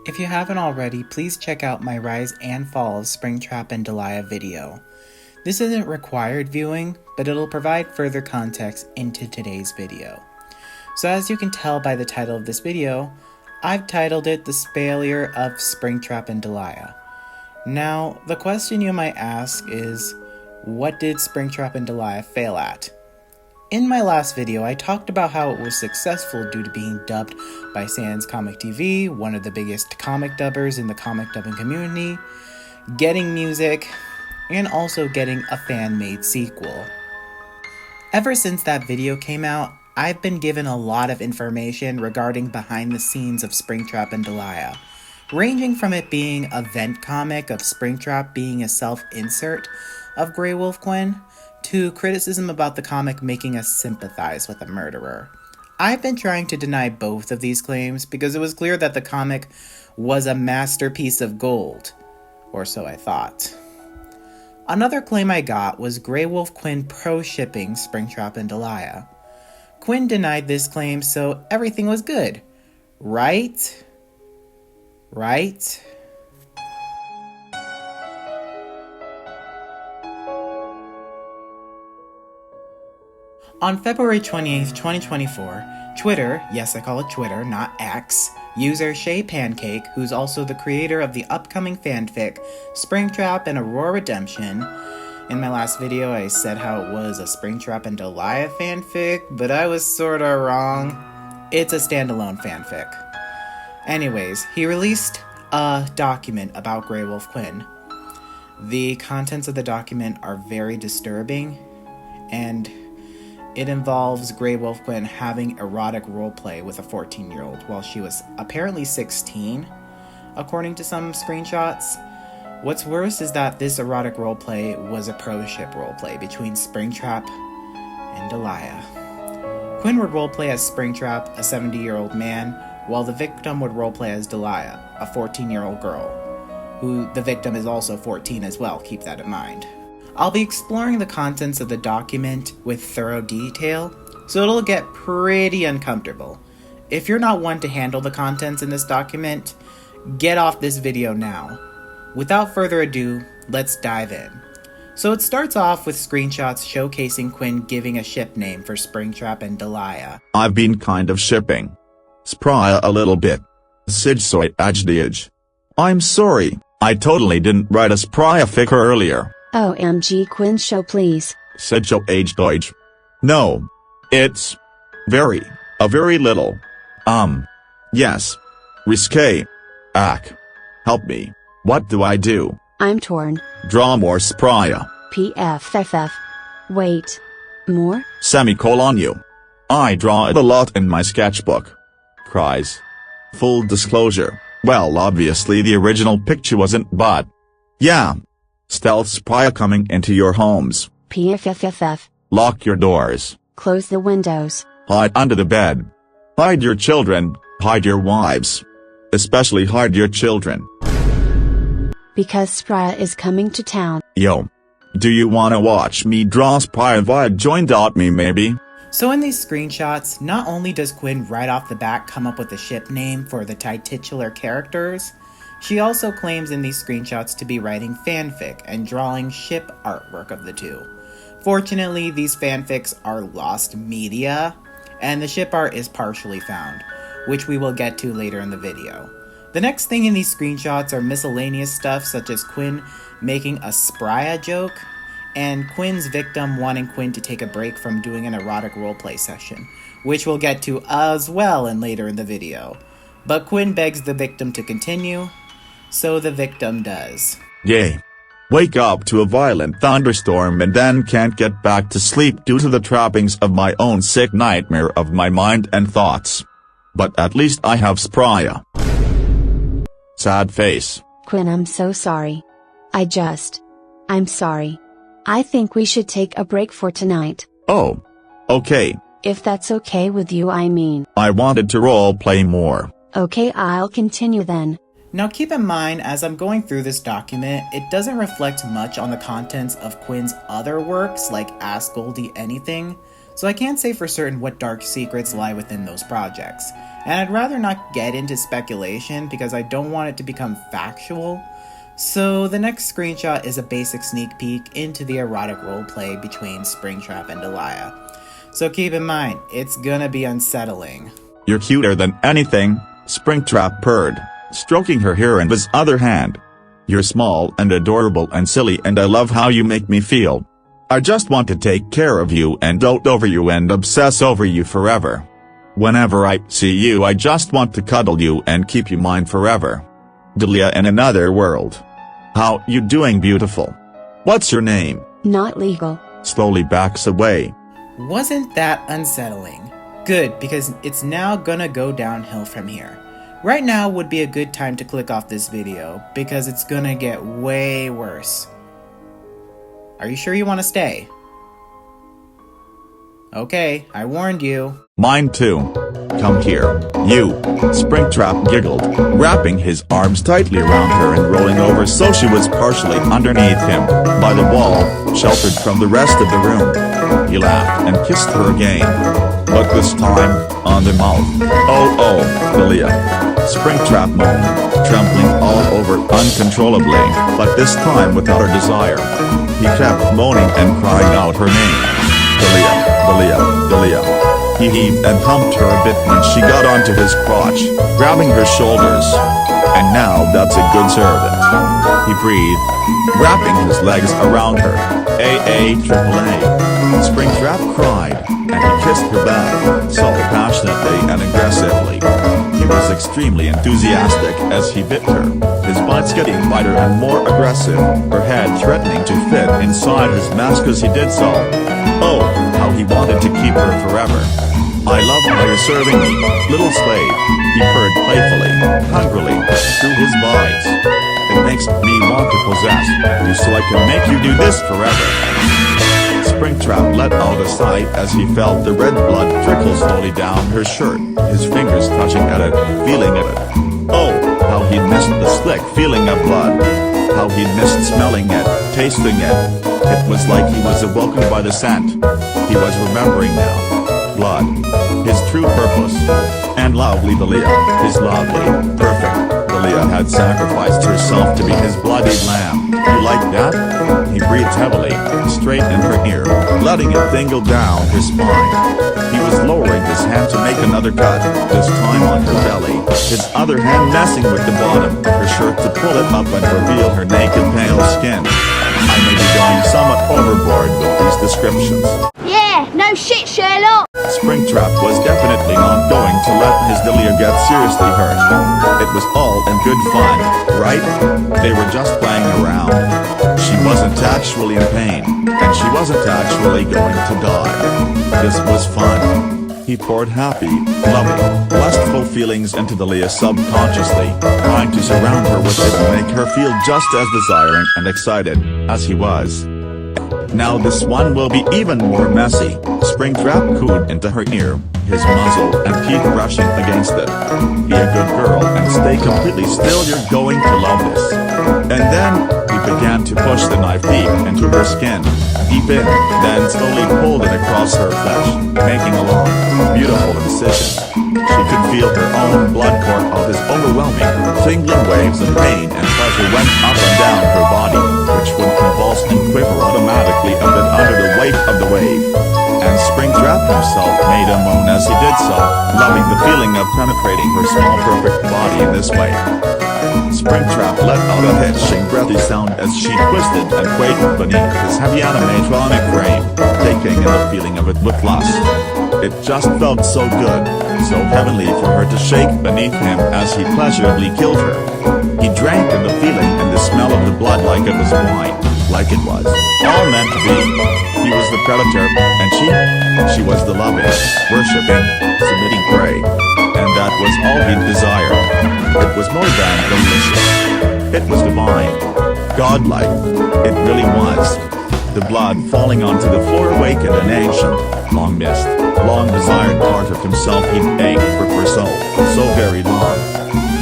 If you haven't already, please check out my Rise and Fall of Springtrap and Deliah video. This isn't required viewing, but it'll provide further context into today's video. So as you can tell by the title of this video, I've titled it The Failure of Springtrap and Deliah. Now, the question you might ask is, what did Springtrap and Deliah fail at? In my last video, I talked about how it was successful due to being dubbed by Sans Comic TV, one of the biggest comic dubbers in the comic dubbing community, getting music, and also getting a fan-made sequel. Ever since that video came out, I've been given a lot of information regarding behind the scenes of Springtrap and Deliah, ranging from it being a vent comic of Springtrap being a self-insert of Grey Wolf Quinn, to criticism about the comic making us sympathize with a murderer. I've been trying to deny both of these claims because it was clear that the comic was a masterpiece of gold, or so I thought. Another claim I got was Grey Wolf Quinn pro-shipping Springtrap and Deliah. Quinn denied this claim, so everything was good. Right? Right? On February 28th, 2024, Twitter, yes I call it Twitter, not X, user Shay Pancake, who's also the creator of the upcoming fanfic Springtrap and Aurora Redemption. In my last video I said how it was a Springtrap and Deliah fanfic, but I was sorta wrong. It's a standalone fanfic. Anyways, he released a document about Grey Wolf Quinn. The contents of the document are very disturbing, and it involves Grey Wolf Quinn having erotic roleplay with a 14-year-old while she was apparently 16, according to some screenshots. What's worse is that this erotic roleplay was a pro-ship roleplay between Springtrap and Deliah. Quinn would roleplay as Springtrap, a 70-year-old man, while the victim would roleplay as Deliah, a 14-year-old girl, who the victim is also 14 as well, keep that in mind. I'll be exploring the contents of the document with thorough detail, so it'll get pretty uncomfortable. If you're not one to handle the contents in this document, get off this video now. Without further ado, let's dive in. So it starts off with screenshots showcasing Quinn giving a ship name for Springtrap and Deliah. I've been kind of shipping Spria a little bit. Sidsoy Ajdij. I'm sorry, I totally didn't write a Spria fic earlier. OMG Quinn show please. Sidso Ajdij. No. It's a very little. Yes. Risque. Help me. What do I do? I'm torn. Draw more Spria. PFFF. Wait. More? Semicolon you. I draw it a lot in my sketchbook. Cries. Full disclosure, well obviously the original picture wasn't, but yeah. Stealth Spria coming into your homes. PFFFF. Lock your doors. Close the windows. Hide under the bed. Hide your children, hide your wives. Especially hide your children. Because Spria is coming to town. Yo. Do you wanna watch me draw Spria via join.me maybe? So in these screenshots, not only does Quinn right off the bat come up with a ship name for the titular characters, she also claims in these screenshots to be writing fanfic and drawing ship artwork of the two. Fortunately, these fanfics are lost media, and the ship art is partially found, which we will get to later in the video. The next thing in these screenshots are miscellaneous stuff such as Quinn making a Spria joke, and Quinn's victim wanting Quinn to take a break from doing an erotic roleplay session, which we'll get to as well and later in the video. But Quinn begs the victim to continue, so the victim does. Yay. Wake up to a violent thunderstorm and then can't get back to sleep due to the trappings of my own sick nightmare of my mind and thoughts. But at least I have Spria. Sad face. Quinn, I'm so sorry. I'm sorry. I think we should take a break for tonight. Oh. Okay. If that's okay with you, I mean. I wanted to roleplay more. Okay, I'll continue then. Now keep in mind, as I'm going through this document, it doesn't reflect much on the contents of Quinn's other works like Ask Goldie Anything, so I can't say for certain what dark secrets lie within those projects, and I'd rather not get into speculation because I don't want it to become factual. So the next screenshot is a basic sneak peek into the erotic roleplay between Springtrap and Deliah. So keep in mind, it's gonna be unsettling. You're cuter than anything, Springtrap purred, stroking her hair in his other hand. You're small and adorable and silly, and I love how you make me feel. I just want to take care of you and dote over you and obsess over you forever. Whenever I see you I just want to cuddle you and keep you mine forever. Deliah in another world. How you doing, beautiful? What's your name? Not legal. Slowly backs away. Wasn't that unsettling? Good, because it's now gonna go downhill from here. Right now would be a good time to click off this video, because it's gonna get way worse. Are you sure you want to stay? Okay, I warned you. Mine too. Come here, you. Springtrap giggled, wrapping his arms tightly around her and rolling over so she was partially underneath him, by the wall, sheltered from the rest of the room. He laughed and kissed her again. But this time, on the mouth. Oh, Deliah. Springtrap moaned, trembling all over uncontrollably, but this time without her desire. He kept moaning and crying out her name. Deliah. He heaved and humped her a bit when she got onto his crotch, grabbing her shoulders. And now that's a good servant. He breathed, wrapping his legs around her. AAAA. Springtrap cried, and he kissed her back, so passionately and aggressively. He was extremely enthusiastic as he bit her, his bites getting wider and more aggressive, her head threatening to fit inside his mask as he did so. Oh, how he wanted to keep her forever. I love how you're serving me, little slave, he purred playfully, hungrily, through his bites. It makes me want to possess you so I can make you do this forever. Springtrap let out a sigh as he felt the red blood trickle slowly down her shirt, his fingers touching at it, feeling at it. Oh, how he missed the slick feeling of blood. How he missed smelling it, tasting it. It was like he was awoken by the scent. He was remembering now. Blood. His true purpose. And lovely Deliah, his lovely, perfect Deliah had sacrificed herself to be his bloodied lamb. You like that? He breathed heavily, straight in her ear, letting it tingle down her spine. He was lowering his hand to make another cut, this time on her belly, his other hand messing with the bottom of her shirt to pull it up and reveal her naked pale skin. I may be going somewhat overboard with these descriptions. Yeah, no shit, Sherlock! Springtrap was definitely not going to let his Deliah get seriously hurt. It was all in good fun, right? They were just playing around. She wasn't actually in pain, and she wasn't actually going to die. This was fun. He poured happy, loving, lustful feelings into Deliah subconsciously, trying to surround her with it and make her feel just as desiring and excited as he was. Now this one will be even more messy. Springtrap cooed into her ear, his muzzle and teeth brushing against it. Be a good girl and stay completely still, you're going to love this. And then, he began to push the knife deep into her skin, deep in, then slowly pulled it across her flesh, making a long, beautiful incision. She could feel her own blood court of his overwhelming, tingling waves of pain and pleasure went up and down her body, which would convulse and quiver automatically under the weight of the wave. And Springtrap himself made a moan as he did so, loving the feeling of penetrating her small perfect body in this way. Springtrap let out a hitching breathy sound as she twisted and quavered beneath his heavy animatronic frame, taking in the feeling of it with lust. It just felt so good, so heavenly for her to shake beneath him as he pleasurably killed her. He drank in the feeling and the smell of the blood like it was wine, like it was all meant to be. He was the predator, and she was the loving, worshipping, submitting prey. And that was all he desired. It was more than delicious. It was divine. Godlike. It really was. The blood falling onto the floor awakened an ancient, long-missed, long-desired part of himself he'd ached for so very long.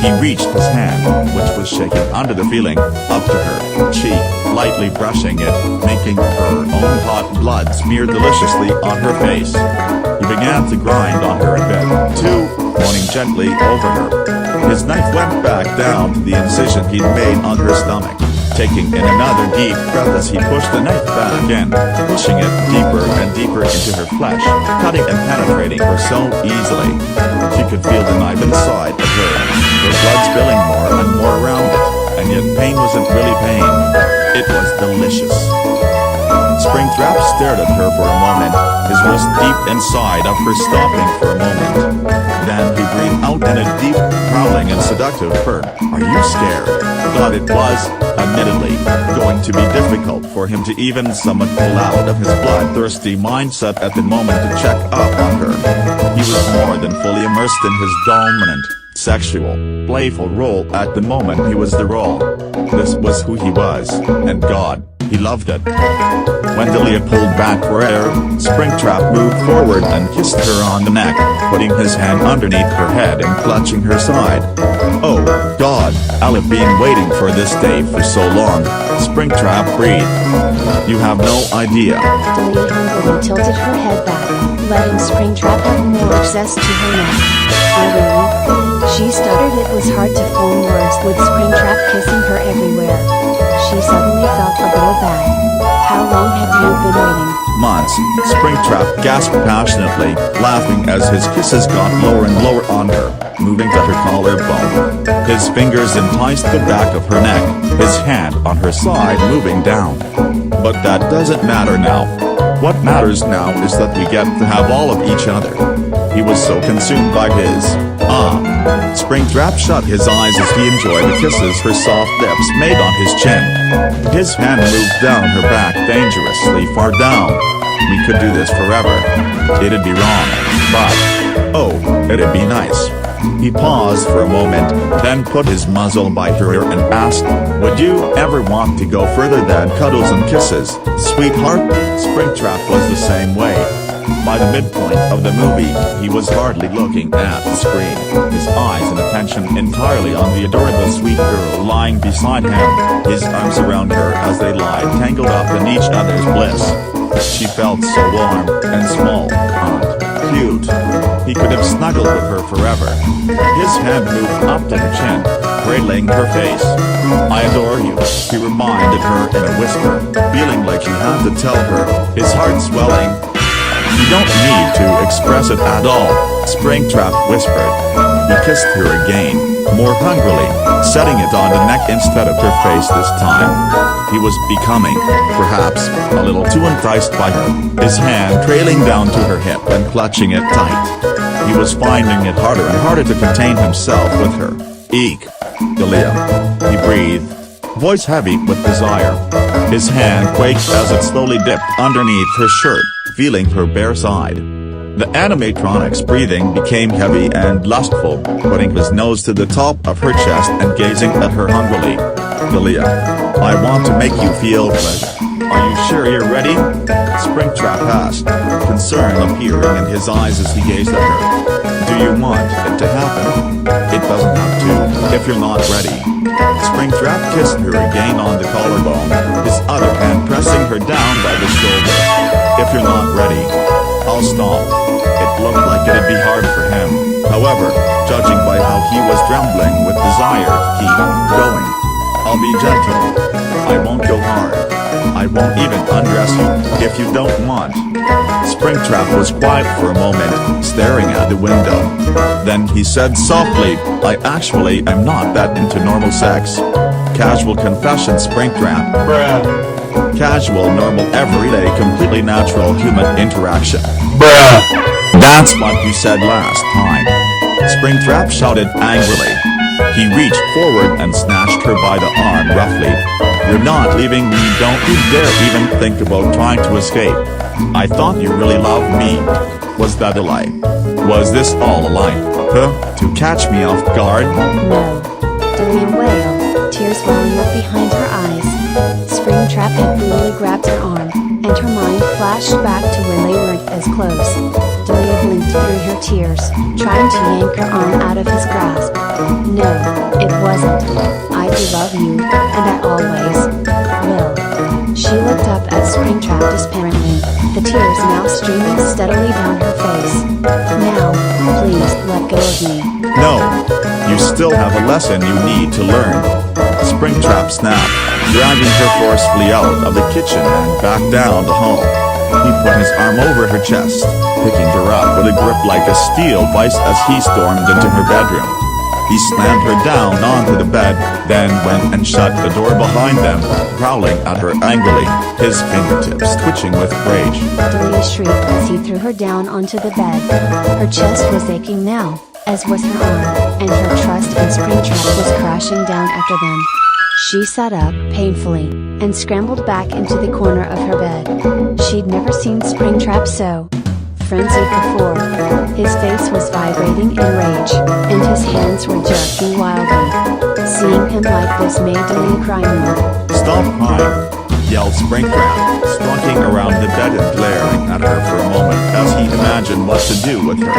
He reached his hand, which was shaking under the feeling, up to her cheek, lightly brushing it, making her own hot blood smear deliciously on her face. He began to grind on her a bit, too, moaning gently over her. His knife went back down to the incision he'd made on her stomach, taking in another deep breath as he pushed the knife back in, pushing it deeper and deeper into her flesh, cutting and penetrating her so easily. She could feel the knife inside of her blood spilling more and more around it, and yet pain wasn't really pain. It was delicious. Springtrap stared at her for a moment, his wrist deep inside of her, stopping for a moment. Then he breathed out in a deep, growling and seductive purr. "Are you scared?" Thought it was, admittedly, going to be difficult for him to even somewhat pull out of his bloodthirsty mindset at the moment to check up on her. He was more than fully immersed in his dominant, sexual, playful role at the moment. He was the role. This was who he was, and God, he loved it. When Deliah pulled back for air, Springtrap moved forward and kissed her on the neck, putting his hand underneath her head and clutching her side. "Oh, God, I've been waiting for this day for so long," Springtrap breathed. "You have no idea." Deliah hungrily tilted her head back, letting Springtrap have more access to her neck. "I really?" She stuttered. It was hard to form words with Springtrap kissing her everywhere. She suddenly felt a little bad. "How long have you been waiting?" "Months," Springtrap gasped passionately, laughing as his kisses got lower and lower on her, moving to her collarbone. His fingers enticed the back of her neck, his hand on her side moving down. But that doesn't matter now. What matters now is that we get to have all of each other. He was so consumed by his Springtrap shut his eyes as he enjoyed the kisses her soft lips made on his chin. His hand moved down her back dangerously far down. We could do this forever. It'd be wrong, but, oh, it'd be nice. He paused for a moment, then put his muzzle by her ear and asked, "Would you ever want to go further than cuddles and kisses, sweetheart?" Springtrap was the same way. By the midpoint of the movie, he was hardly looking at the screen, his eyes and attention entirely on the adorable sweet girl lying beside him, his arms around her as they lied tangled up in each other's bliss. She felt so warm and small and cute. He could have snuggled with her forever. His hand moved up to her chin, cradling her face. "I adore you," he reminded her in a whisper, feeling like he had to tell her, his heart swelling. "You don't need to express it at all," Springtrap whispered. He kissed her again, more hungrily, setting it on the neck instead of her face this time. He was becoming, perhaps, a little too enticed by her, his hand trailing down to her hip and clutching it tight. He was finding it harder and harder to contain himself with her. "Eek, Deliah," he breathed, voice heavy with desire. His hand quaked as it slowly dipped underneath her shirt, feeling her bare side. The animatronic's breathing became heavy and lustful, putting his nose to the top of her chest and gazing at her hungrily. "Deliah, I want to make you feel pleasure. Are you sure you're ready?" Springtrap asked, concern appearing in his eyes as he gazed at her. "Do you want it to happen?" "It doesn't have to, if you're not ready." Springtrap kissed her again on the collarbone, his other hand pressing her down by the shoulder. "If you're not ready, I'll stop." It looked like it'd be hard for him. However, judging by how he was trembling with desire to keep going. "I'll be gentle. I won't go hard. I won't even undress you if you don't want." Springtrap was quiet for a moment, staring at the window. Then he said softly, "I actually am not that into normal sex." Casual confession, Springtrap. Bruh. Casual, normal, everyday, completely natural human interaction. Bruh. That's what you said last time. Springtrap shouted angrily. He reached forward and snatched her by the arm roughly. "You're not leaving me, don't you dare even think about trying to escape. I thought you really loved me." Was that a lie? Was this all a lie? Huh? To catch me off guard? "No." Deliah wailed, tears welling up behind her eyes. Springtrap had brutally grabbed her arm, and her mind flashed back to when they weren't as close. Deliah blinked through her tears, trying to yank her arm out of his grasp. No, it wasn't. I do love you, and I always will. She looked up at Springtrap despairingly, the tears now streaming steadily down her face. Now, please let go of me. No, you still have a lesson you need to learn. Springtrap snapped, dragging her forcefully out of the kitchen and back down the hall. He put his arm over her chest, picking her up with a grip like a steel vice as he stormed into her bedroom. He slammed her down onto the bed, then went and shut the door behind them, growling at her angrily, his fingertips twitching with rage. Deliah shrieked as he threw her down onto the bed. Her chest was aching now, as was her arm, and her trust in Springtrap was crashing down after them. She sat up painfully, and scrambled back into the corner of her bed. She'd never seen Springtrap so frenzied before. His face was vibrating in rage, and his hands were jerking wildly. Seeing him like this made Deliah cry more. Stop crying, yelled Springtrap, stalking around the bed and glaring at her for a moment as he imagined what to do with her.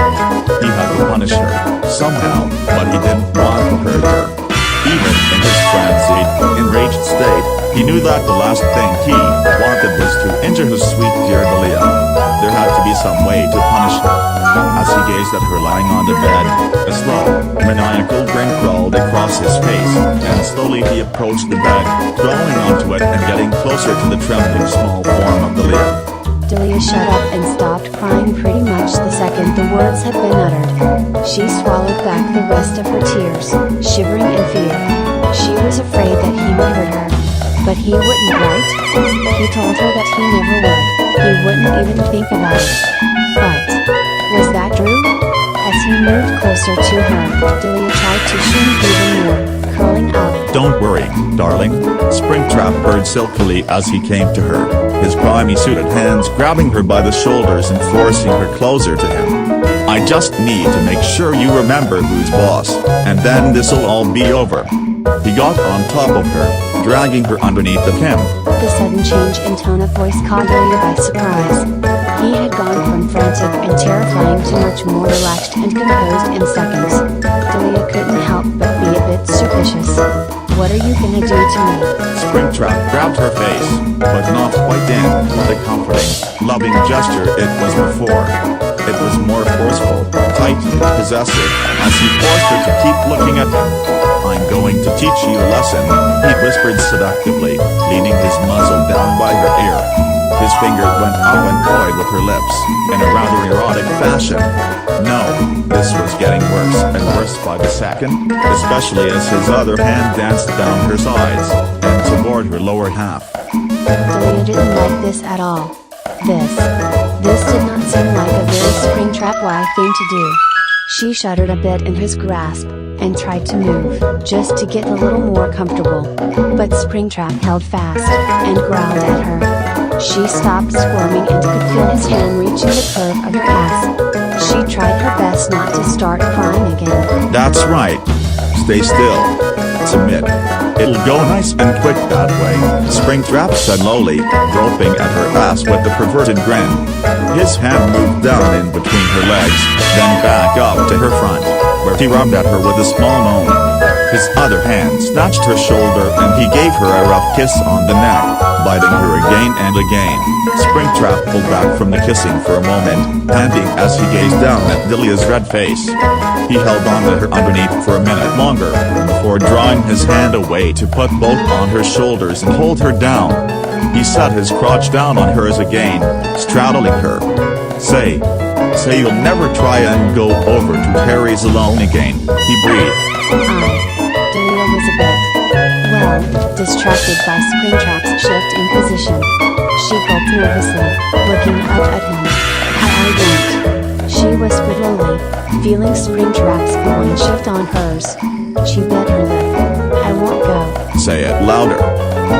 He had to punish her, somehow, but he didn't want to hurt her. Even in his frenzied, enraged state, he knew that the last thing he wanted was to injure his sweet dear Deliah. There had to be some way to punish her. As he gazed at her lying on the bed, a slow, maniacal grin crawled across his face, and slowly he approached the bed, crawling onto it and getting closer to the trembling small form of Deliah. Deliah shut up and stopped crying pretty much the second the words had been uttered. She swallowed back the rest of her tears, shivering in fear. She was afraid that he would hurt her. But he wouldn't, right? He told her that he never would. He wouldn't even think about it. But was that true? As he moved closer to her, Deliah tried to shrink even more, curling up. Don't worry, darling, Springtrap purred silkily as he came to her, his grimy suited hands grabbing her by the shoulders and forcing her closer to him. I just need to make sure you remember who's boss, and then this'll all be over. He got on top of her, dragging her underneath of him. The sudden change in tone of voice caught Deliah by surprise. He had gone from frantic and terrifying to much more relaxed and composed in seconds. Deliah couldn't help but be a bit suspicious. What are you gonna do to me? Springtrap grabbed her face, but not quite in the comforting, loving gesture it was before. It was more forceful, tight, possessive, as he forced her to keep looking at him. I'm going to teach you a lesson, he whispered seductively, leaning his muzzle down by her ear. His fingers went up and toyed with her lips, in a rather erotic fashion. No, this was getting worse and worse by the second, especially as his other hand danced down her sides, and toward her lower half. Deliah didn't like this at all. This did not seem like a very Springtrap-like thing to do. She shuddered a bit in his grasp, and tried to move, just to get a little more comfortable. But Springtrap held fast, and growled at her. She stopped squirming and could feel his hand reaching the curve of her ass. She tried her best not to start crying again. That's right. Stay still. Submit. It'll go nice and quick that way, Springtrap said lowly, groping at her ass with a perverted grin. His hand moved down in between her legs, then back up to her front, where he rubbed at her with a small moan. His other hand snatched her shoulder and he gave her a rough kiss on the neck, biting her again and again. Springtrap pulled back from the kissing for a moment, panting as he gazed down at Deliah's red face. He held on to her underneath for a minute longer, before drawing his hand away to put both on her shoulders and hold her down. He set his crotch down on hers again, straddling her. Say you'll never try and go over to Harry's alone again, he breathed. Deliah was a bit, distracted by Springtrap's shift in position. She gulped nervously, looking up at him. I won't, she whispered lowly, feeling Springtrap's glowing shift on hers. She bit her lip. I won't go. Say it louder.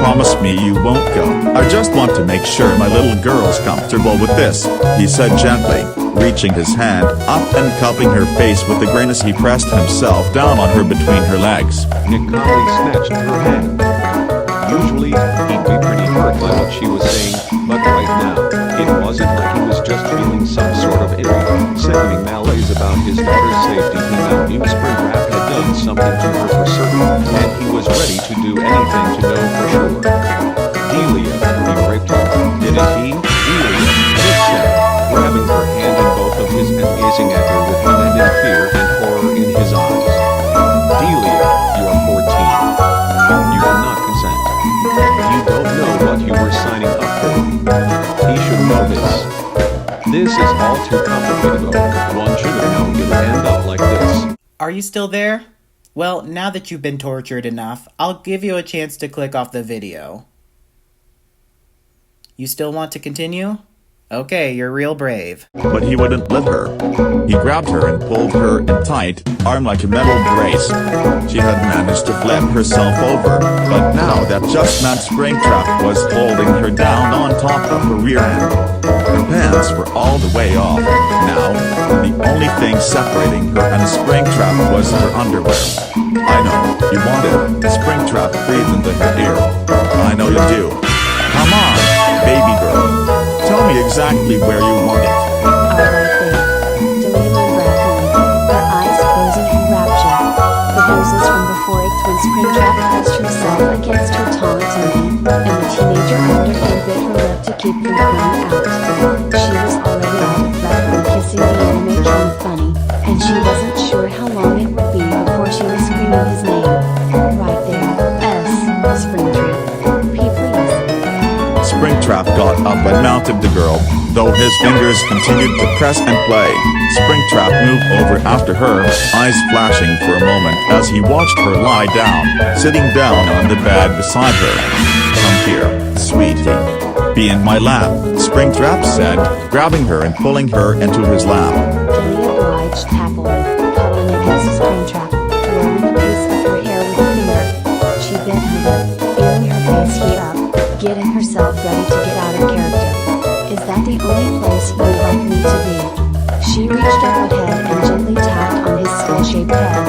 Promise me you won't go. I just want to make sure my little girl's comfortable with this, he said gently, reaching his hand up and cupping her face with a grin as he pressed himself down on her between her legs. Nick calmly snatched her hand. Usually, he'd be pretty hurt by what she was saying, but right now, it wasn't like he was just feeling some sort of eerie, sickening malaise about This is all too complicated though. One shouldn't have given a handout like this. Are you still there? Well, now that you've been tortured enough, I'll give you a chance to click off the video. You still want to continue? Okay, you're real brave. But he wouldn't let her. He grabbed her and pulled her in tight, arm like a metal brace. She had managed to flip herself over, but now that just meant Springtrap was holding her down on top of her rear end. Her pants were all the way off. Now, the only thing separating her and Springtrap was her underwear. I know, you want it. Springtrap breathed into her ear. I know you do. Come on, baby girl. Tell me exactly where you want it. Right there. Deliah breathlessly, her eyes closing in rapture. The bruises from before ached when Springtrap pressed herself against her tauntingly, and the teenager underhand bit her lip to keep from crying out. She was already out of breath from kissing the animatron funny, and she wasn't sure how long it would be before she was screaming his name. Right there. Springtrap. Springtrap got up and mounted the girl, though his fingers continued to press and play. Springtrap moved over after her, eyes flashing for a moment as he watched her lie down, sitting down on the bed beside her. Come here, sweetie. Be in my lap, Springtrap said, grabbing her and pulling her into his lap. Deliah obliged happily, cuddling against Springtrap, twirling a piece of her hair with a finger. She bit her lip, feeling her face heat up, getting herself ready to get out of character. Is that the only place you would like me to be? She reached overhead and gently tapped on his skull-shaped head.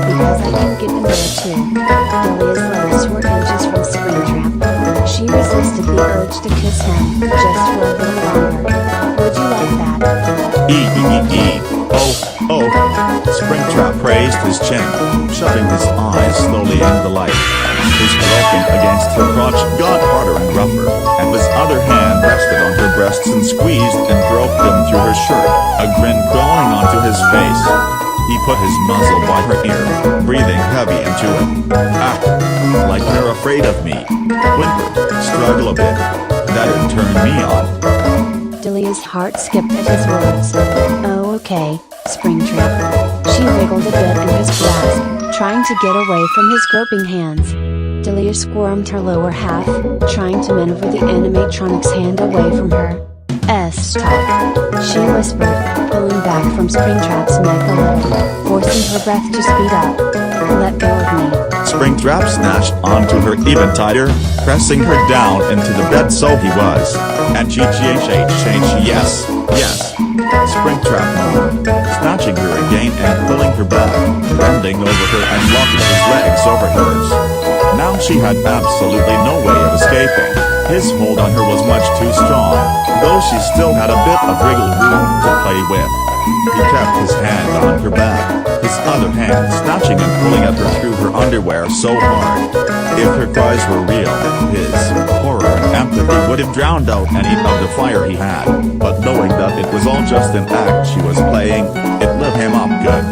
Because I can get in there too. Deliah's legs were inches from Springtrap. She resisted the urge to kiss him, just for a little longer. Would you like that? Oh. Springtrap raised his chin, shutting his eyes slowly in the light. His groping against her crotch got harder and rougher, and his other hand rested on her breasts and squeezed and groped them through her shirt, a grin crawling onto his face. He put his muzzle by her ear, breathing heavy into it. Act like you're afraid of me. Whimper, struggle a bit. That'd turn me on. Deliah's heart skipped at his words. Oh okay, Springtrap. She wriggled a bit in his grasp, trying to get away from his groping hands. Deliah squirmed her lower half, trying to maneuver the animatronic's hand away from her. Stop. She whispered, pulling back from Springtrap's neck a little, forcing her breath to speed up. Let go of me. Springtrap snatched onto her even tighter, pressing her down into the bed so he was. And yes. Springtrap moaned, snatching her again and pulling her back, bending over her and locking his legs over hers. Now she had absolutely no way of escaping. His hold on her was much too strong, though she still had a bit of wriggle room to play with. He kept his hand on her back, his other hand snatching and pulling at her through her underwear so hard. If her cries were real, his horror and empathy would have drowned out any of the fire he had, but knowing that it was all just an act she was playing, it lit him up good.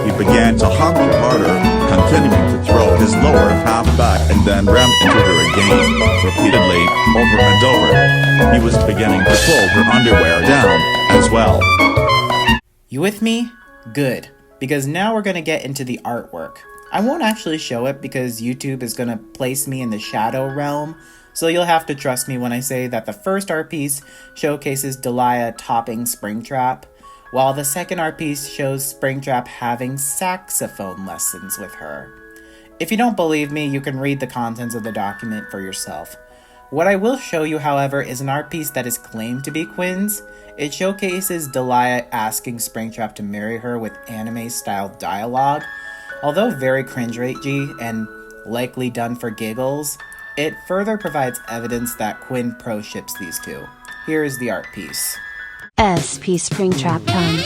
He began to hug her harder, continuing to throw his lower half back and then ram into her again, repeatedly, over and over. He was beginning to pull her underwear down, as well. You with me? Good. Because now we're gonna get into the artwork. I won't actually show it because YouTube is gonna place me in the shadow realm, so you'll have to trust me when I say that the first art piece showcases Deliah topping Springtrap, while the second art piece shows Springtrap having saxophone lessons with her. If you don't believe me, you can read the contents of the document for yourself. What I will show you, however, is an art piece that is claimed to be Quinn's. It showcases Deliah asking Springtrap to marry her with anime-style dialogue. Although very cringe-ragey and likely done for giggles, it further provides evidence that Quinn pro-ships these two. Here is the art piece. SP Springtrap come.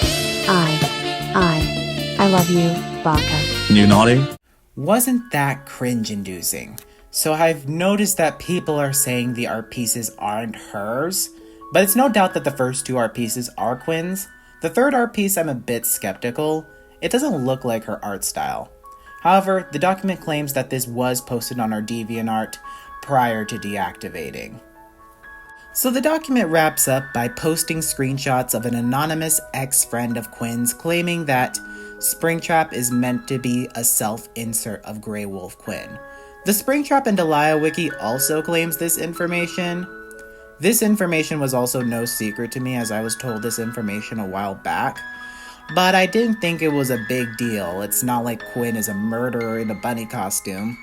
I love you, Baka. You naughty? Wasn't that cringe-inducing? So I've noticed that people are saying the art pieces aren't hers, but it's no doubt that the first two art pieces are Quinn's. The third art piece I'm a bit skeptical. It doesn't look like her art style. However, the document claims that this was posted on our DeviantArt prior to deactivating. So the document wraps up by posting screenshots of an anonymous ex-friend of Quinn's claiming that Springtrap is meant to be a self-insert of Grey Wolf Quinn. The Springtrap and Deliah wiki also claims this information. This information was also no secret to me, as I was told this information a while back, but I didn't think it was a big deal. It's not like Quinn is a murderer in a bunny costume.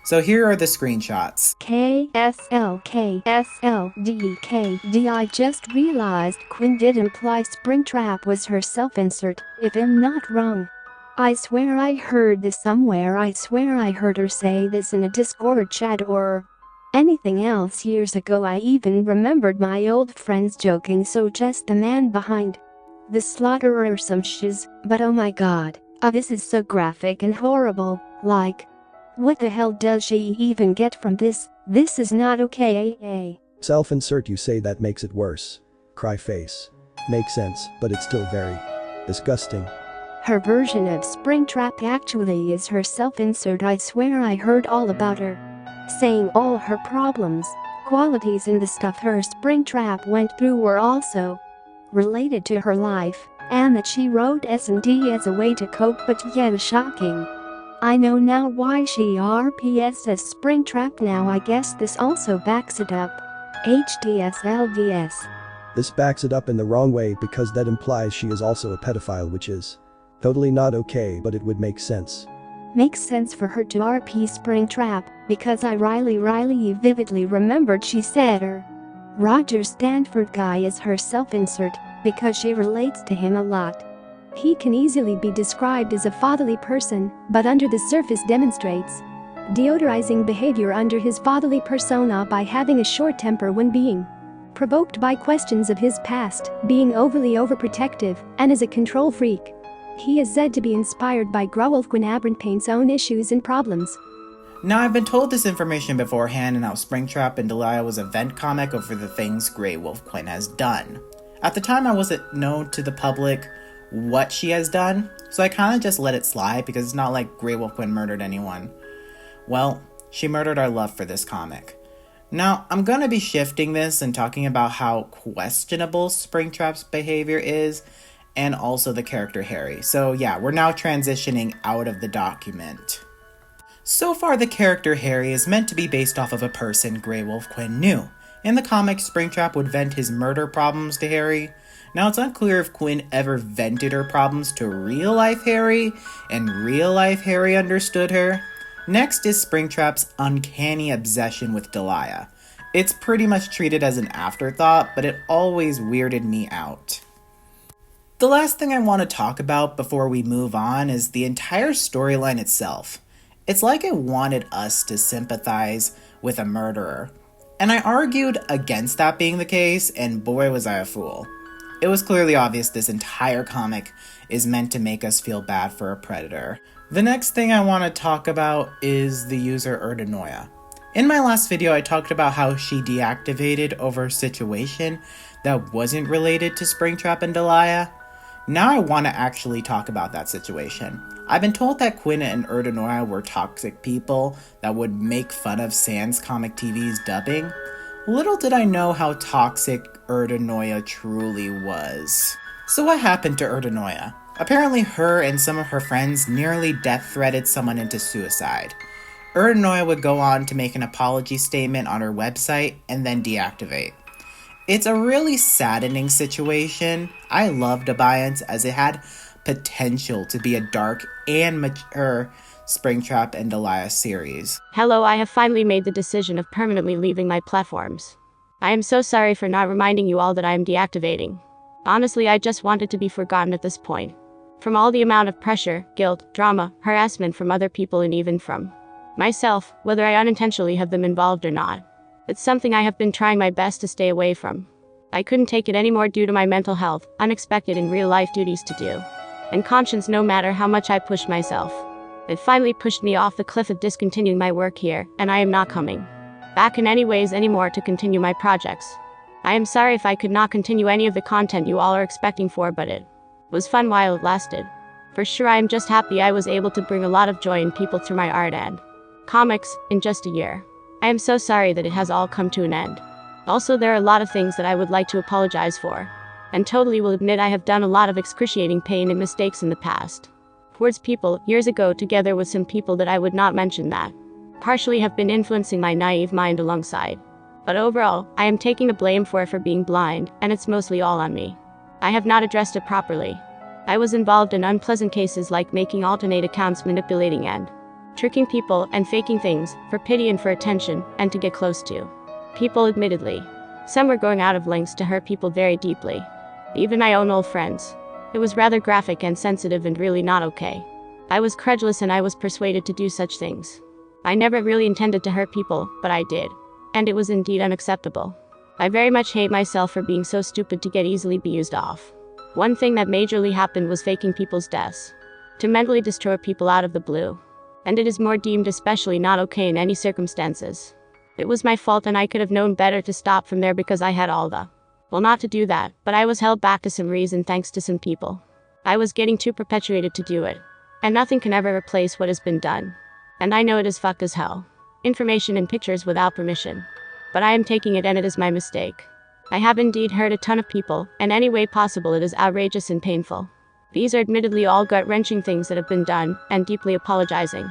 So here are the screenshots. KSLKSLDKD. I just realized Quinn did imply Springtrap was her self-insert, if I'm not wrong. I swear I heard this somewhere. I swear I heard her say this in a Discord chat or anything else years ago. I even remembered my old friends joking, so just the man behind the slaughter or some shiz, but oh my god, this is so graphic and horrible, like, what the hell does she even get from this? This is not okay. Self-insert, you say? That makes it worse. Cry face. Makes sense, but it's still very disgusting. Her version of Springtrap actually is her self-insert. I swear I heard all about her saying all her problems, qualities and the stuff her Springtrap went through were also related to her life, and that she wrote S&D as a way to cope, but yeah, shocking. I know now why she RPS as Springtrap now. I guess this also backs it up. HDSLDS. This backs it up in the wrong way, because that implies she is also a pedophile, which is totally not okay, but it would make sense. Makes sense for her to RP Springtrap, because I really vividly remembered she said her Roger Stanford guy is her self-insert, because she relates to him a lot. He can easily be described as a fatherly person, but under the surface demonstrates deodorizing behavior under his fatherly persona by having a short temper when being provoked by questions of his past, being overprotective, and is a control freak. He is said to be inspired by Growolf Quinn Abernpain's own issues and problems. Now, I've been told this information beforehand and how Springtrap and Deliah was a vent comic over the things Grey Wolf Quinn has done. At the time, I wasn't known to the public what she has done, so I kinda just let it slide because it's not like Grey Wolf Quinn murdered anyone. Well, she murdered our love for this comic. Now, I'm gonna be shifting this and talking about how questionable Springtrap's behavior is, and also the character Harry. So yeah, we're now transitioning out of the document. So far, the character Harry is meant to be based off of a person Grey Wolf Quinn knew. In the comic, Springtrap would vent his murder problems to Harry. Now, it's unclear if Quinn ever vented her problems to real-life Harry, and real-life Harry understood her. Next is Springtrap's uncanny obsession with Deliah. It's pretty much treated as an afterthought, but it always weirded me out. The last thing I want to talk about before we move on is the entire storyline itself. It's like it wanted us to sympathize with a murderer. And I argued against that being the case, and boy was I a fool. It was clearly obvious this entire comic is meant to make us feel bad for a predator. The next thing I want to talk about is the user EroNoia. In my last video, I talked about how she deactivated over a situation that wasn't related to Springtrap and Deliah. Now I want to actually talk about that situation. I've been told that Quinn and EroNoia were toxic people that would make fun of Sans Comic TV's dubbing. Little did I know how toxic EroNoia truly was. So what happened to EroNoia? Apparently her and some of her friends nearly death-threatened someone into suicide. EroNoia would go on to make an apology statement on her website and then deactivate. It's a really saddening situation. I loved Abeyance as it had potential to be a dark and mature Springtrap and Deliah series. Hello, I have finally made the decision of permanently leaving my platforms. I am so sorry for not reminding you all that I am deactivating. Honestly, I just wanted to be forgotten at this point. From all the amount of pressure, guilt, drama, harassment from other people and even from myself, whether I unintentionally have them involved or not. It's something I have been trying my best to stay away from. I couldn't take it anymore due to my mental health, unexpected and real-life duties to do, and conscience no matter how much I pushed myself. It finally pushed me off the cliff of discontinuing my work here, and I am not coming back in any ways anymore to continue my projects. I am sorry if I could not continue any of the content you all are expecting for, but it was fun while it lasted. For sure, I am just happy I was able to bring a lot of joy in people through my art and comics in just a year. I am so sorry that it has all come to an end. Also, there are a lot of things that I would like to apologize for. And totally will admit I have done a lot of excruciating pain and mistakes in the past. Towards people, years ago, together with some people that I would not mention that partially have been influencing my naive mind alongside. But overall, I am taking the blame for it for being blind, and it's mostly all on me. I have not addressed it properly. I was involved in unpleasant cases like making alternate accounts, manipulating and tricking people and faking things for pity and for attention and to get close to people, admittedly. Some were going out of lengths to hurt people very deeply. Even my own old friends. It was rather graphic and sensitive and really not okay. I was credulous and I was persuaded to do such things. I never really intended to hurt people, but I did. And it was indeed unacceptable. I very much hate myself for being so stupid to get easily abused off. One thing that majorly happened was faking people's deaths. To mentally destroy people out of the blue. And it is more deemed especially not okay in any circumstances. It was my fault and I could have known better to stop from there because I had all the well, not to do that, but I was held back to some reason thanks to some people. I was getting too perpetuated to do it. And nothing can ever replace what has been done. And I know it is fucked as hell. Information and pictures without permission. But I am taking it and it is my mistake. I have indeed hurt a ton of people, and any way possible it is outrageous and painful. These are admittedly all gut-wrenching things that have been done, and deeply apologizing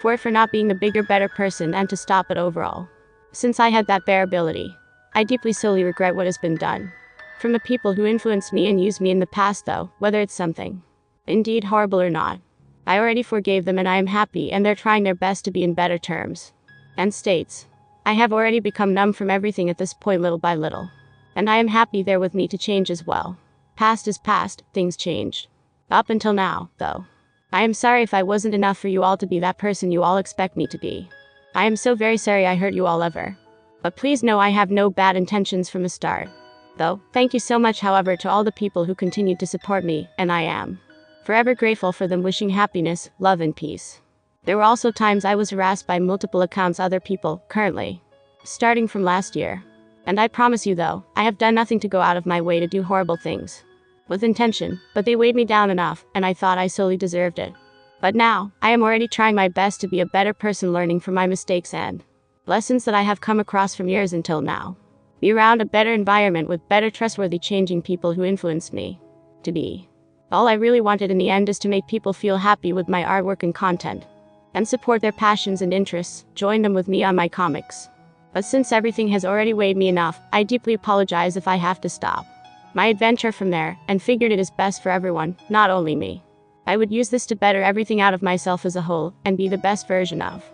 for not being the bigger, better person and to stop it overall. Since I had that bearability, I deeply solely regret what has been done. From the people who influenced me and used me in the past though, whether it's something indeed horrible or not. I already forgave them and I am happy and they're trying their best to be in better terms. And states, I have already become numb from everything at this point little by little. And I am happy they're with me to change as well. Past is past, things changed. Up until now, though. I am sorry if I wasn't enough for you all to be that person you all expect me to be. I am so very sorry I hurt you all ever. But please know I have no bad intentions from the start. Though, thank you so much however to all the people who continued to support me, and I am forever grateful for them, wishing happiness, love and peace. There were also times I was harassed by multiple accounts other people, currently. Starting from last year. And I promise you though, I have done nothing to go out of my way to do horrible things. With intention, but they weighed me down enough, and I thought I solely deserved it. But now, I am already trying my best to be a better person, learning from my mistakes and lessons that I have come across from years until now. Be around a better environment with better trustworthy changing people who influenced me to be. All I really wanted in the end is to make people feel happy with my artwork and content. And support their passions and interests, join them with me on my comics. But since everything has already weighed me enough, I deeply apologize if I have to stop my adventure from there, and figured it is best for everyone, not only me. I would use this to better everything out of myself as a whole, and be the best version of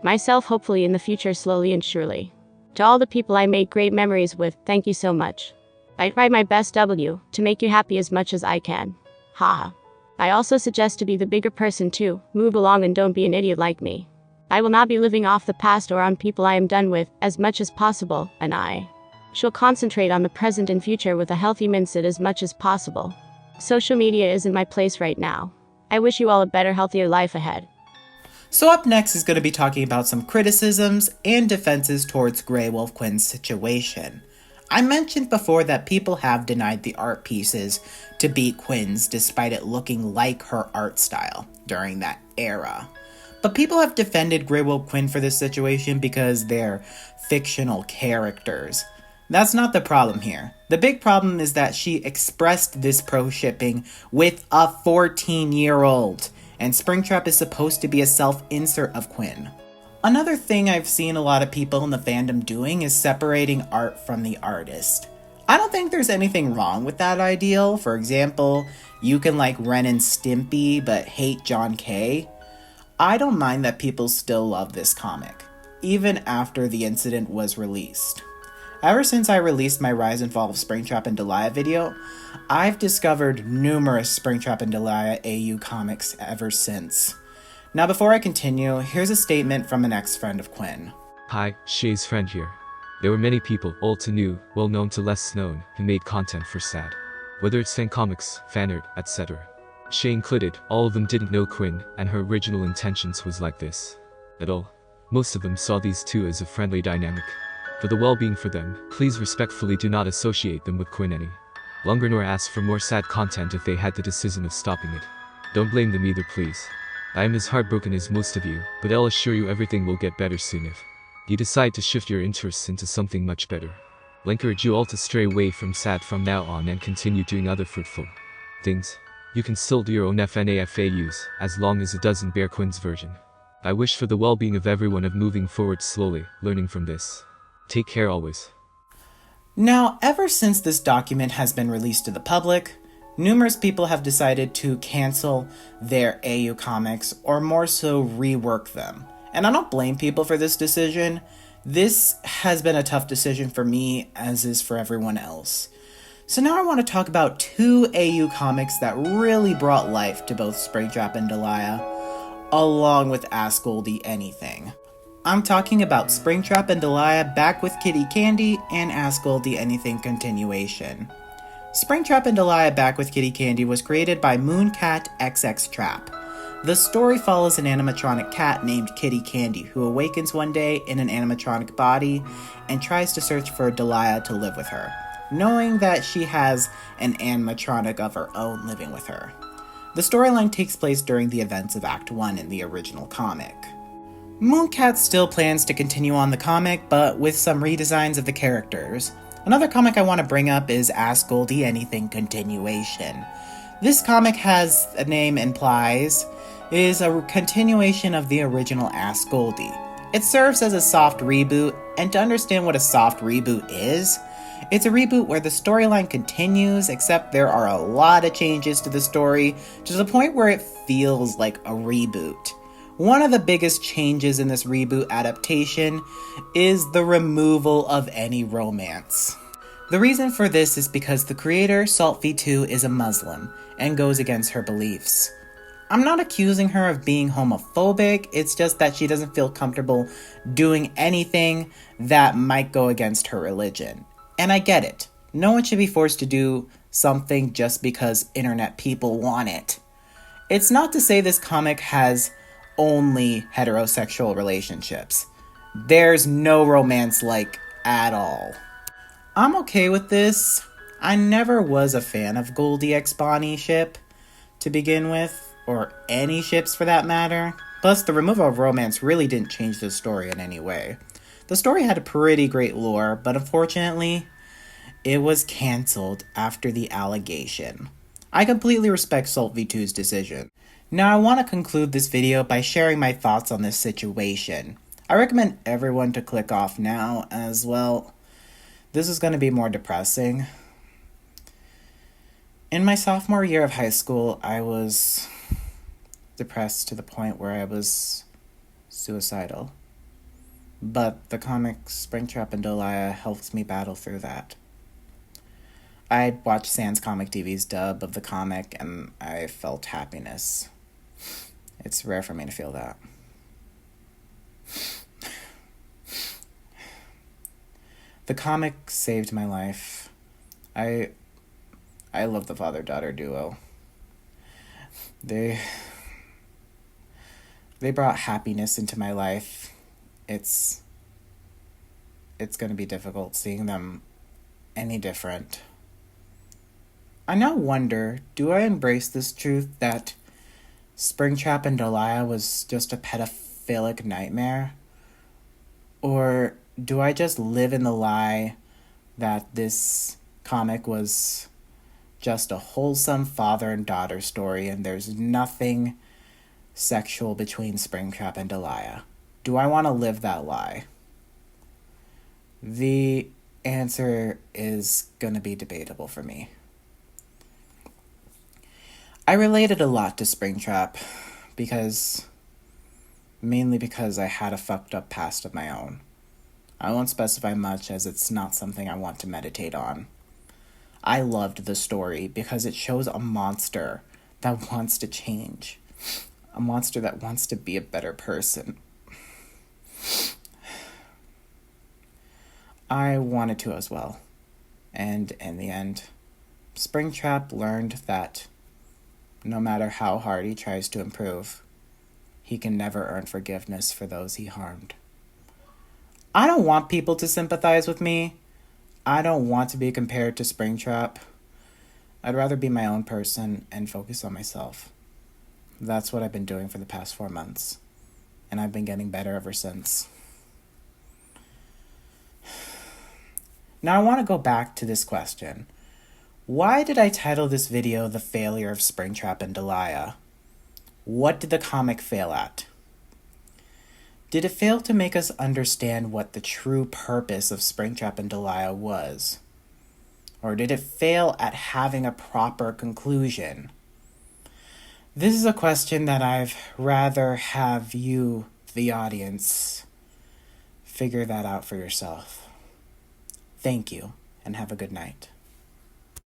myself hopefully in the future, slowly and surely. To all the people I made great memories with, thank you so much. I try my best to make you happy as much as I can. Haha. I also suggest to be the bigger person too, move along and don't be an idiot like me. I will not be living off the past or on people I am done with, as much as possible, and I shall concentrate on the present and future with a healthy mindset as much as possible. Social media isn't my place right now. I wish you all a better, healthier life ahead. So up next is going to be talking about some criticisms and defenses towards Grey Wolf Quinn's situation. I mentioned before that people have denied the art pieces to be Quinn's despite it looking like her art style during that era. But people have defended Grey Wolf Quinn for this situation because they're fictional characters. That's not the problem here. The big problem is that she expressed this pro-shipping with a 14-year-old, and Springtrap is supposed to be a self-insert of Quinn. Another thing I've seen a lot of people in the fandom doing is separating art from the artist. I don't think there's anything wrong with that ideal. For example, you can like Ren and Stimpy but hate John Kay. I don't mind that people still love this comic, even after the incident was released. Ever since I released my Rise and Fall of Springtrap and Deliah video, I've discovered numerous Springtrap and Deliah AU comics ever since. Now before I continue, here's a statement from an ex-friend of Quinn. Hi, Shay's friend here. There were many people, old to new, well known to less known, who made content for SAD. Whether it's fan comics, fan art, etc. Shay included, all of them didn't know Quinn, and her original intentions was like this at all. Most of them saw these two as a friendly dynamic. For the well-being for them, please respectfully do not associate them with Quinn any longer nor ask for more sad content if they had the decision of stopping it. Don't blame them either, please. I am as heartbroken as most of you, but I'll assure you everything will get better soon if you decide to shift your interests into something much better. encourage you all to stray away from sad from now on and continue doing other fruitful things. You can still do your own FNAFAUs, as long as it doesn't bear Quinn's version. I wish for the well-being of everyone of moving forward slowly, learning from this. Take care always. Now, ever since this document has been released to the public, numerous people have decided to cancel their AU comics, or more so rework them. And I don't blame people for this decision. This has been a tough decision for me, as is for everyone else. So now I want to talk about 2 AU comics that really brought life to both Springtrap and Deliah, along with Ask Goldie Anything. I'm talking about Springtrap and Deliah Back with Kitty Candy and Ask Goldie Anything continuation. Springtrap and Deliah Back with Kitty Candy was created by Mooncat XX Trap. The story follows an animatronic cat named Kitty Candy who awakens one day in an animatronic body and tries to search for Deliah to live with her, knowing that she has an animatronic of her own living with her. The storyline takes place during the events of Act 1 in the original comic. Mooncat still plans to continue on the comic, but with some redesigns of the characters. Another comic I want to bring up is Ask Goldie Anything continuation. This comic, as the name implies, is a continuation of the original Ask Goldie. It serves as a soft reboot, and to understand what a soft reboot is, it's a reboot where the storyline continues, except there are a lot of changes to the story, to the point where it feels like a reboot. One of the biggest changes in this reboot adaptation is the removal of any romance. The reason for this is because the creator, SaltV2, is a Muslim and goes against her beliefs. I'm not accusing her of being homophobic, it's just that she doesn't feel comfortable doing anything that might go against her religion. And I get it. No one should be forced to do something just because internet people want it. It's not to say this comic has only heterosexual relationships. There's no romance at all. I'm okay with this. I never was a fan of Goldie x Bonnie ship to begin with, or any ships for that matter. Plus, the removal of romance really didn't change the story in any way. The story had a pretty great lore, but unfortunately, it was cancelled after the allegation. I completely respect SaltV2's decision. Now I want to conclude this video by sharing my thoughts on this situation. I recommend everyone to click off now, as well, this is going to be more depressing. In my sophomore year of high school, I was depressed to the point where I was suicidal. But the comic Springtrap and Deliah helped me battle through that. I'd watched Sans Comic TV's dub of the comic, and I felt happiness. It's rare for me to feel that. The comic saved my life. I love the father-daughter duo. They brought happiness into my life. It's going to be difficult seeing them any different. I now wonder, do I embrace this truth that Springtrap and Deliah was just a pedophilic nightmare? Or do I just live in the lie that this comic was just a wholesome father and daughter story and there's nothing sexual between Springtrap and Deliah? Do I want to live that lie? The answer is going to be debatable for me. I related a lot to Springtrap mainly because I had a fucked up past of my own. I won't specify much as it's not something I want to meditate on. I loved the story because it shows a monster that wants to change. A monster that wants to be a better person. I wanted to as well. And in the end, Springtrap learned that no matter how hard he tries to improve, he can never earn forgiveness for those he harmed. I don't want people to sympathize with me. I don't want to be compared to Springtrap. I'd rather be my own person and focus on myself. That's what I've been doing for the past 4 months, and I've been getting better ever since. Now I want to go back to this question. Why did I title this video The Failure of Springtrap and Deliah? What did the comic fail at? Did it fail to make us understand what the true purpose of Springtrap and Deliah was? Or did it fail at having a proper conclusion? This is a question that I'd rather have you, the audience, figure that out for yourself. Thank you, and have a good night.